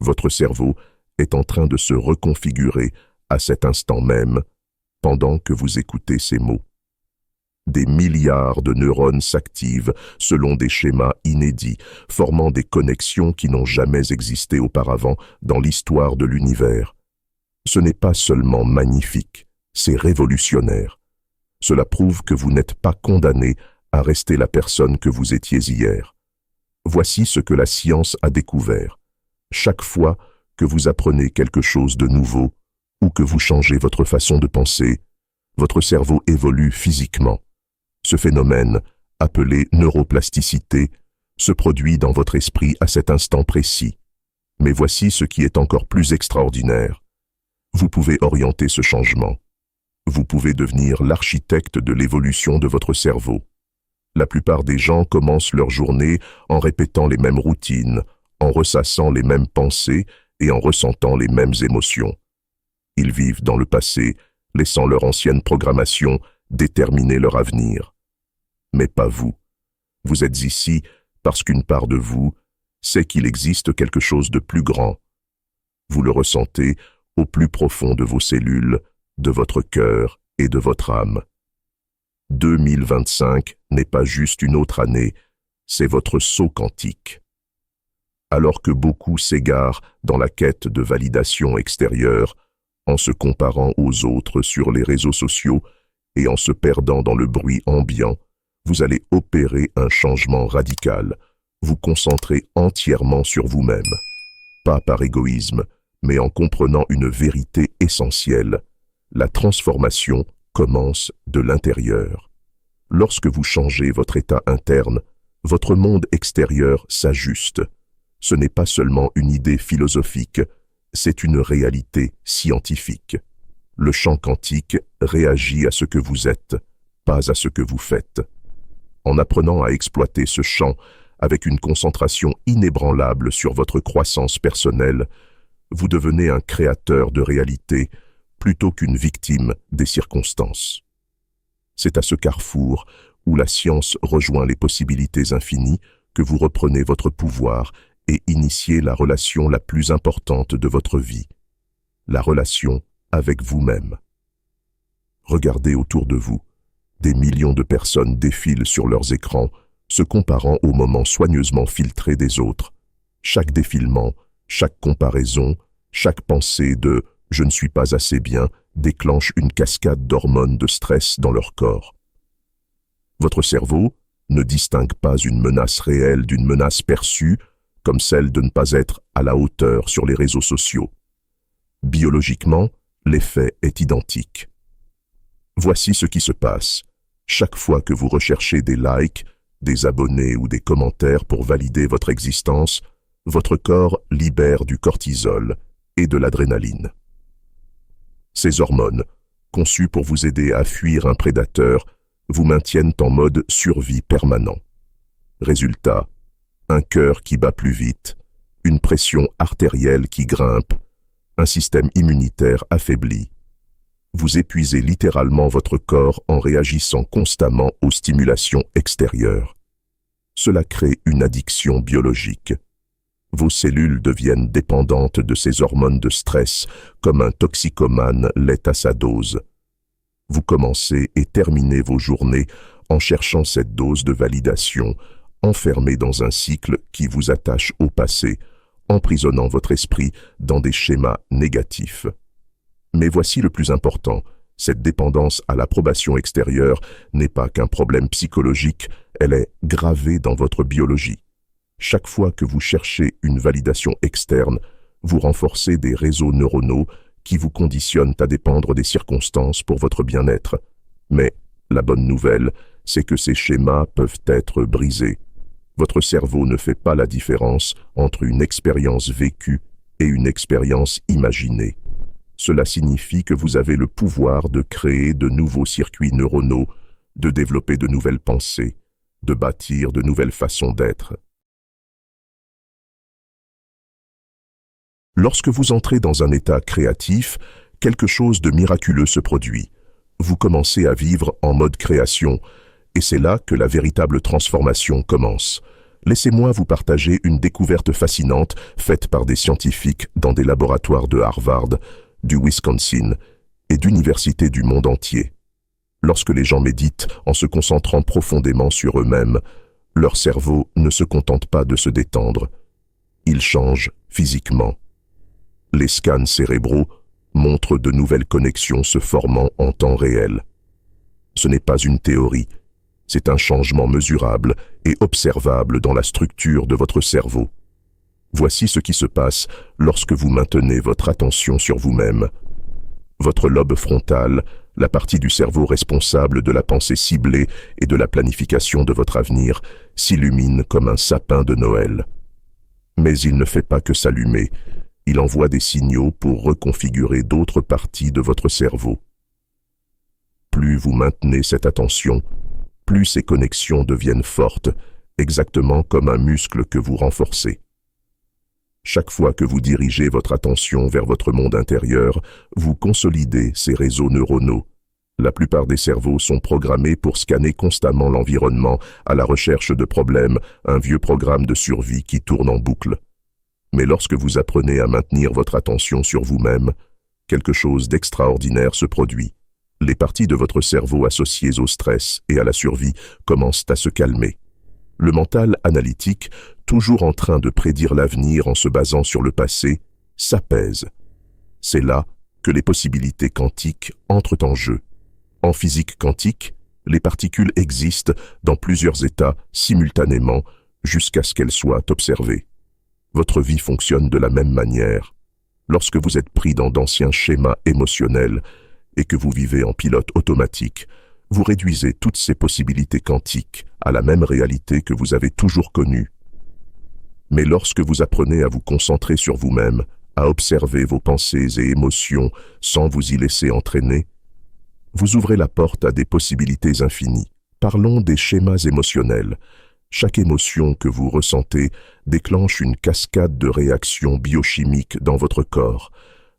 Votre cerveau est en train de se reconfigurer à cet instant même, pendant que vous écoutez ces mots. Des milliards de neurones s'activent selon des schémas inédits, formant des connexions qui n'ont jamais existé auparavant dans l'histoire de l'univers. Ce n'est pas seulement magnifique, c'est révolutionnaire. Cela prouve que vous n'êtes pas condamné à rester la personne que vous étiez hier. Voici ce que la science a découvert. Chaque fois que vous apprenez quelque chose de nouveau ou que vous changez votre façon de penser, votre cerveau évolue physiquement. Ce phénomène, appelé neuroplasticité, se produit dans votre esprit à cet instant précis. Mais voici ce qui est encore plus extraordinaire. Vous pouvez orienter ce changement. Vous pouvez devenir l'architecte de l'évolution de votre cerveau. La plupart des gens commencent leur journée en répétant les mêmes routines, en ressassant les mêmes pensées et en ressentant les mêmes émotions. Ils vivent dans le passé, laissant leur ancienne programmation déterminer leur avenir. Mais pas vous. Vous êtes ici parce qu'une part de vous sait qu'il existe quelque chose de plus grand. Vous le ressentez au plus profond de vos cellules, de votre cœur et de votre âme. 2025 n'est pas juste une autre année, c'est votre saut quantique. Alors que beaucoup s'égarent dans la quête de validation extérieure, en se comparant aux autres sur les réseaux sociaux et en se perdant dans le bruit ambiant, vous allez opérer un changement radical, vous concentrer entièrement sur vous-même. Pas par égoïsme, mais en comprenant une vérité essentielle. La transformation commence de l'intérieur. Lorsque vous changez votre état interne, votre monde extérieur s'ajuste. Ce n'est pas seulement une idée philosophique, c'est une réalité scientifique. Le champ quantique réagit à ce que vous êtes, pas à ce que vous faites. En apprenant à exploiter ce champ avec une concentration inébranlable sur votre croissance personnelle, vous devenez un créateur de réalité plutôt qu'une victime des circonstances. C'est à ce carrefour où la science rejoint les possibilités infinies que vous reprenez votre pouvoir et initiez la relation la plus importante de votre vie, la relation avec vous-même. Regardez autour de vous. Des millions de personnes défilent sur leurs écrans, se comparant aux moments soigneusement filtrés des autres. Chaque défilement, chaque comparaison, chaque pensée de « je ne suis pas assez bien » déclenche une cascade d'hormones de stress dans leur corps. Votre cerveau ne distingue pas une menace réelle d'une menace perçue, comme celle de ne pas être à la hauteur sur les réseaux sociaux. Biologiquement, l'effet est identique. Voici ce qui se passe. Chaque fois que vous recherchez des likes, des abonnés ou des commentaires pour valider votre existence, votre corps libère du cortisol et de l'adrénaline. Ces hormones, conçues pour vous aider à fuir un prédateur, vous maintiennent en mode survie permanent. Résultat, un cœur qui bat plus vite, une pression artérielle qui grimpe, un système immunitaire affaibli. Vous épuisez littéralement votre corps en réagissant constamment aux stimulations extérieures. Cela crée une addiction biologique. Vos cellules deviennent dépendantes de ces hormones de stress, comme un toxicomane l'est à sa dose. Vous commencez et terminez vos journées en cherchant cette dose de validation, enfermé dans un cycle qui vous attache au passé, emprisonnant votre esprit dans des schémas négatifs. Mais voici le plus important, cette dépendance à l'approbation extérieure n'est pas qu'un problème psychologique, elle est gravée dans votre biologie. Chaque fois que vous cherchez une validation externe, vous renforcez des réseaux neuronaux qui vous conditionnent à dépendre des circonstances pour votre bien-être. Mais la bonne nouvelle, c'est que ces schémas peuvent être brisés. Votre cerveau ne fait pas la différence entre une expérience vécue et une expérience imaginée. Cela signifie que vous avez le pouvoir de créer de nouveaux circuits neuronaux, de développer de nouvelles pensées, de bâtir de nouvelles façons d'être. Lorsque vous entrez dans un état créatif, quelque chose de miraculeux se produit. Vous commencez à vivre en mode création, et c'est là que la véritable transformation commence. Laissez-moi vous partager une découverte fascinante faite par des scientifiques dans des laboratoires de Harvard, du Wisconsin et d'universités du monde entier. Lorsque les gens méditent en se concentrant profondément sur eux-mêmes, leur cerveau ne se contente pas de se détendre. Il change physiquement. Les scans cérébraux montrent de nouvelles connexions se formant en temps réel. Ce n'est pas une théorie, c'est un changement mesurable et observable dans la structure de votre cerveau. Voici ce qui se passe lorsque vous maintenez votre attention sur vous-même. Votre lobe frontal, la partie du cerveau responsable de la pensée ciblée et de la planification de votre avenir, s'illumine comme un sapin de Noël. Mais il ne fait pas que s'allumer, il envoie des signaux pour reconfigurer d'autres parties de votre cerveau. Plus vous maintenez cette attention, plus ces connexions deviennent fortes, exactement comme un muscle que vous renforcez. Chaque fois que vous dirigez votre attention vers votre monde intérieur, vous consolidez ces réseaux neuronaux. La plupart des cerveaux sont programmés pour scanner constamment l'environnement à la recherche de problèmes, un vieux programme de survie qui tourne en boucle. Mais lorsque vous apprenez à maintenir votre attention sur vous-même, quelque chose d'extraordinaire se produit. Les parties de votre cerveau associées au stress et à la survie commencent à se calmer. Le mental analytique, toujours en train de prédire l'avenir en se basant sur le passé, s'apaise. C'est là que les possibilités quantiques entrent en jeu. En physique quantique, les particules existent dans plusieurs états simultanément jusqu'à ce qu'elles soient observées. Votre vie fonctionne de la même manière. Lorsque vous êtes pris dans d'anciens schémas émotionnels et que vous vivez en pilote automatique, vous réduisez toutes ces possibilités quantiques à la même réalité que vous avez toujours connue. Mais lorsque vous apprenez à vous concentrer sur vous-même, à observer vos pensées et émotions sans vous y laisser entraîner, vous ouvrez la porte à des possibilités infinies. Parlons des schémas émotionnels. Chaque émotion que vous ressentez déclenche une cascade de réactions biochimiques dans votre corps.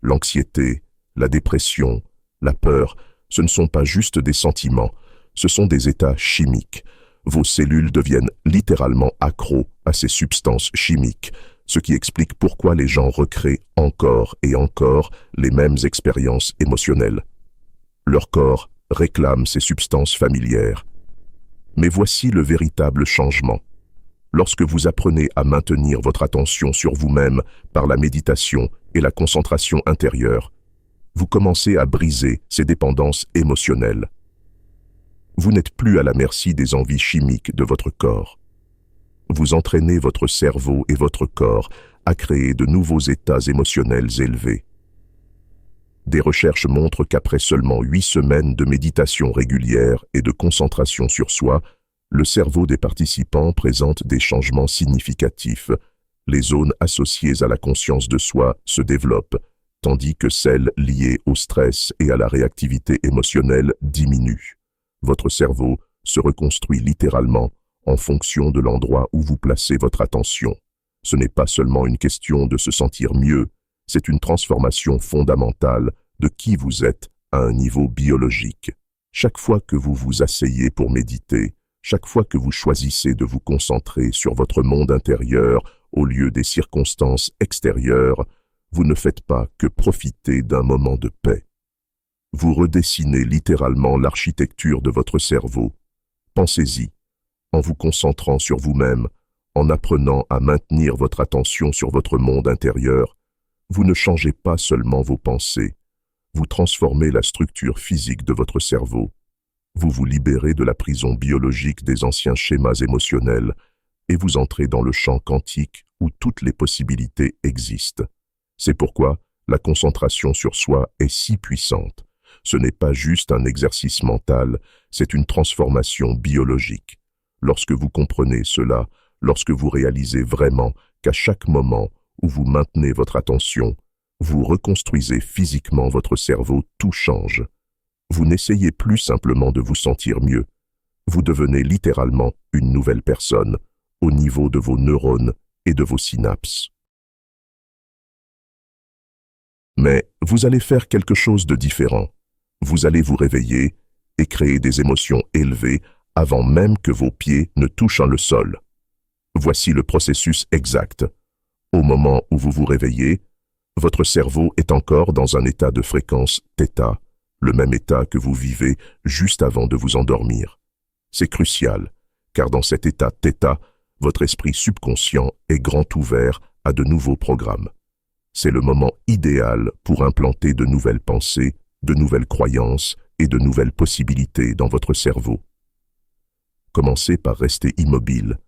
L'anxiété, la dépression, la peur, ce ne sont pas juste des sentiments, ce sont des états chimiques. Vos cellules deviennent littéralement accros à ces substances chimiques, ce qui explique pourquoi les gens recréent encore et encore les mêmes expériences émotionnelles. Leur corps réclame ces substances familières. Mais voici le véritable changement. Lorsque vous apprenez à maintenir votre attention sur vous-même par la méditation et la concentration intérieure, vous commencez à briser ces dépendances émotionnelles. Vous n'êtes plus à la merci des envies chimiques de votre corps. Vous entraînez votre cerveau et votre corps à créer de nouveaux états émotionnels élevés. Des recherches montrent qu'après seulement 8 semaines de méditation régulière et de concentration sur soi, le cerveau des participants présente des changements significatifs. Les zones associées à la conscience de soi se développent, tandis que celles liées au stress et à la réactivité émotionnelle diminuent. Votre cerveau se reconstruit littéralement en fonction de l'endroit où vous placez votre attention. Ce n'est pas seulement une question de se sentir mieux, c'est une transformation fondamentale de qui vous êtes à un niveau biologique. Chaque fois que vous vous asseyez pour méditer, chaque fois que vous choisissez de vous concentrer sur votre monde intérieur au lieu des circonstances extérieures, vous ne faites pas que profiter d'un moment de paix. Vous redessinez littéralement l'architecture de votre cerveau. Pensez-y, en vous concentrant sur vous-même, en apprenant à maintenir votre attention sur votre monde intérieur, vous ne changez pas seulement vos pensées, vous transformez la structure physique de votre cerveau. Vous vous libérez de la prison biologique des anciens schémas émotionnels et vous entrez dans le champ quantique où toutes les possibilités existent. C'est pourquoi la concentration sur soi est si puissante. Ce n'est pas juste un exercice mental, c'est une transformation biologique. Lorsque vous comprenez cela, lorsque vous réalisez vraiment qu'à chaque moment où vous maintenez votre attention, vous reconstruisez physiquement votre cerveau, tout change. Vous n'essayez plus simplement de vous sentir mieux. Vous devenez littéralement une nouvelle personne, au niveau de vos neurones et de vos synapses. Mais vous allez faire quelque chose de différent. Vous allez vous réveiller et créer des émotions élevées avant même que vos pieds ne touchent le sol. Voici le processus exact. Au moment où vous vous réveillez, votre cerveau est encore dans un état de fréquence θ, le même état que vous vivez juste avant de vous endormir. C'est crucial, car dans cet état θ, votre esprit subconscient est grand ouvert à de nouveaux programmes. C'est le moment idéal pour implanter de nouvelles pensées, de nouvelles croyances et de nouvelles possibilités dans votre cerveau. Commencez par rester immobile,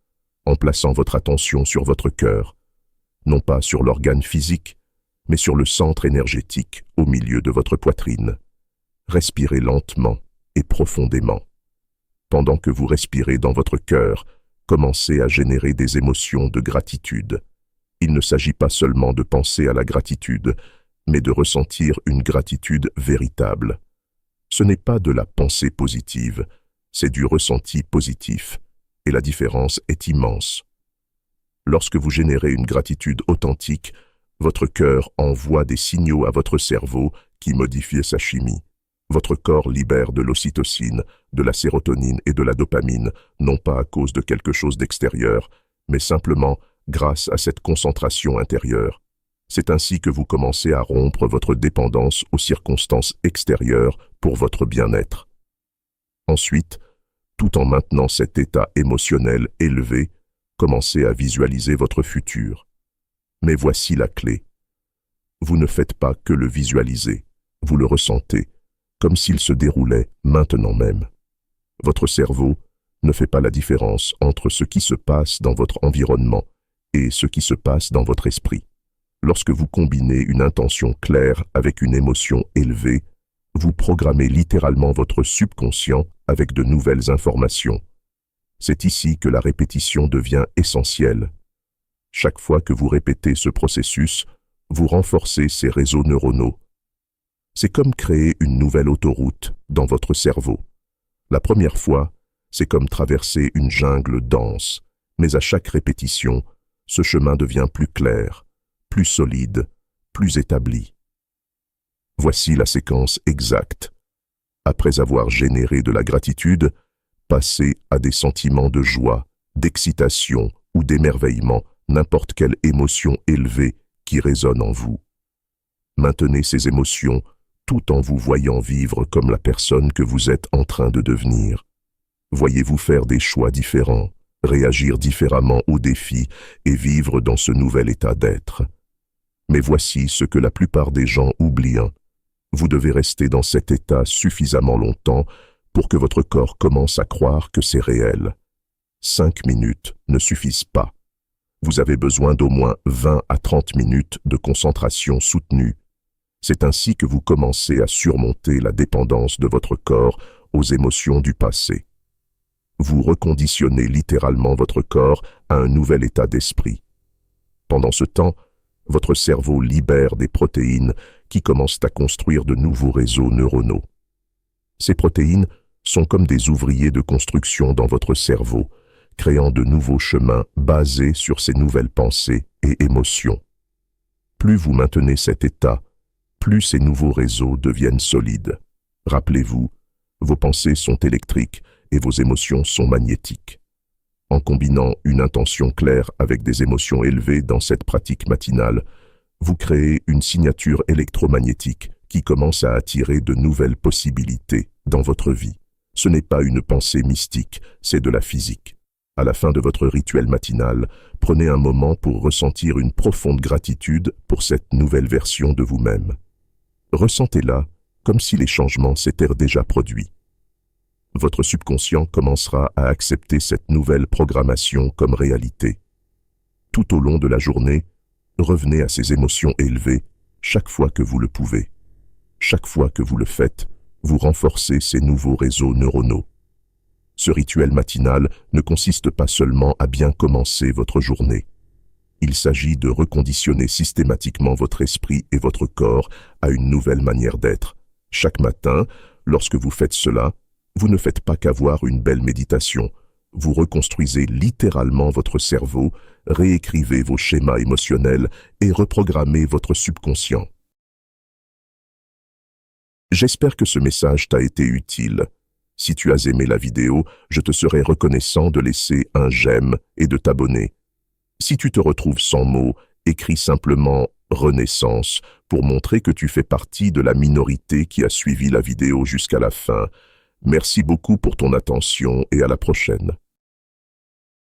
en plaçant votre attention sur votre cœur, non pas sur l'organe physique, mais sur le centre énergétique au milieu de votre poitrine. Respirez lentement et profondément. Pendant que vous respirez dans votre cœur, commencez à générer des émotions de gratitude. Il ne s'agit pas seulement de penser à la gratitude, mais de ressentir une gratitude véritable. Ce n'est pas de la pensée positive, c'est du ressenti positif, et la différence est immense. Lorsque vous générez une gratitude authentique, votre cœur envoie des signaux à votre cerveau qui modifient sa chimie. Votre corps libère de l'ocytocine, de la sérotonine et de la dopamine, non pas à cause de quelque chose d'extérieur, mais simplement grâce à cette concentration intérieure. C'est ainsi que vous commencez à rompre votre dépendance aux circonstances extérieures pour votre bien-être. Ensuite, tout en maintenant cet état émotionnel élevé, commencez à visualiser votre futur. Mais voici la clé. Vous ne faites pas que le visualiser, vous le ressentez, comme s'il se déroulait maintenant même. Votre cerveau ne fait pas la différence entre ce qui se passe dans votre environnement et ce qui se passe dans votre esprit. Lorsque vous combinez une intention claire avec une émotion élevée, vous programmez littéralement votre subconscient avec de nouvelles informations. C'est ici que la répétition devient essentielle. Chaque fois que vous répétez ce processus, vous renforcez ces réseaux neuronaux. C'est comme créer une nouvelle autoroute dans votre cerveau. La première fois, c'est comme traverser une jungle dense, mais à chaque répétition, ce chemin devient plus clair, plus solide, plus établi. Voici la séquence exacte. Après avoir généré de la gratitude, passez à des sentiments de joie, d'excitation ou d'émerveillement, n'importe quelle émotion élevée qui résonne en vous. Maintenez ces émotions tout en vous voyant vivre comme la personne que vous êtes en train de devenir. Voyez-vous faire des choix différents, réagir différemment aux défis et vivre dans ce nouvel état d'être. Mais voici ce que la plupart des gens oublient. Vous devez rester dans cet état suffisamment longtemps pour que votre corps commence à croire que c'est réel. 5 minutes ne suffisent pas. Vous avez besoin d'au moins 20 à 30 minutes de concentration soutenue. C'est ainsi que vous commencez à surmonter la dépendance de votre corps aux émotions du passé. Vous reconditionnez littéralement votre corps à un nouvel état d'esprit. Pendant ce temps, votre cerveau libère des protéines qui commencent à construire de nouveaux réseaux neuronaux. Ces protéines sont comme des ouvriers de construction dans votre cerveau, créant de nouveaux chemins basés sur ces nouvelles pensées et émotions. Plus vous maintenez cet état, plus ces nouveaux réseaux deviennent solides. Rappelez-vous, vos pensées sont électriques et vos émotions sont magnétiques. En combinant une intention claire avec des émotions élevées dans cette pratique matinale, vous créez une signature électromagnétique qui commence à attirer de nouvelles possibilités dans votre vie. Ce n'est pas une pensée mystique, c'est de la physique. À la fin de votre rituel matinal, prenez un moment pour ressentir une profonde gratitude pour cette nouvelle version de vous-même. Ressentez-la comme si les changements s'étaient déjà produits. Votre subconscient commencera à accepter cette nouvelle programmation comme réalité. Tout au long de la journée, revenez à ces émotions élevées chaque fois que vous le pouvez. Chaque fois que vous le faites, vous renforcez ces nouveaux réseaux neuronaux. Ce rituel matinal ne consiste pas seulement à bien commencer votre journée. Il s'agit de reconditionner systématiquement votre esprit et votre corps à une nouvelle manière d'être. Chaque matin, lorsque vous faites cela, vous ne faites pas qu'avoir une belle méditation. Vous reconstruisez littéralement votre cerveau, réécrivez vos schémas émotionnels et reprogrammez votre subconscient. J'espère que ce message t'a été utile. Si tu as aimé la vidéo, je te serai reconnaissant de laisser un j'aime et de t'abonner. Si tu te retrouves sans mots, écris simplement « Renaissance » pour montrer que tu fais partie de la minorité qui a suivi la vidéo jusqu'à la fin. Merci beaucoup pour ton attention et à la prochaine.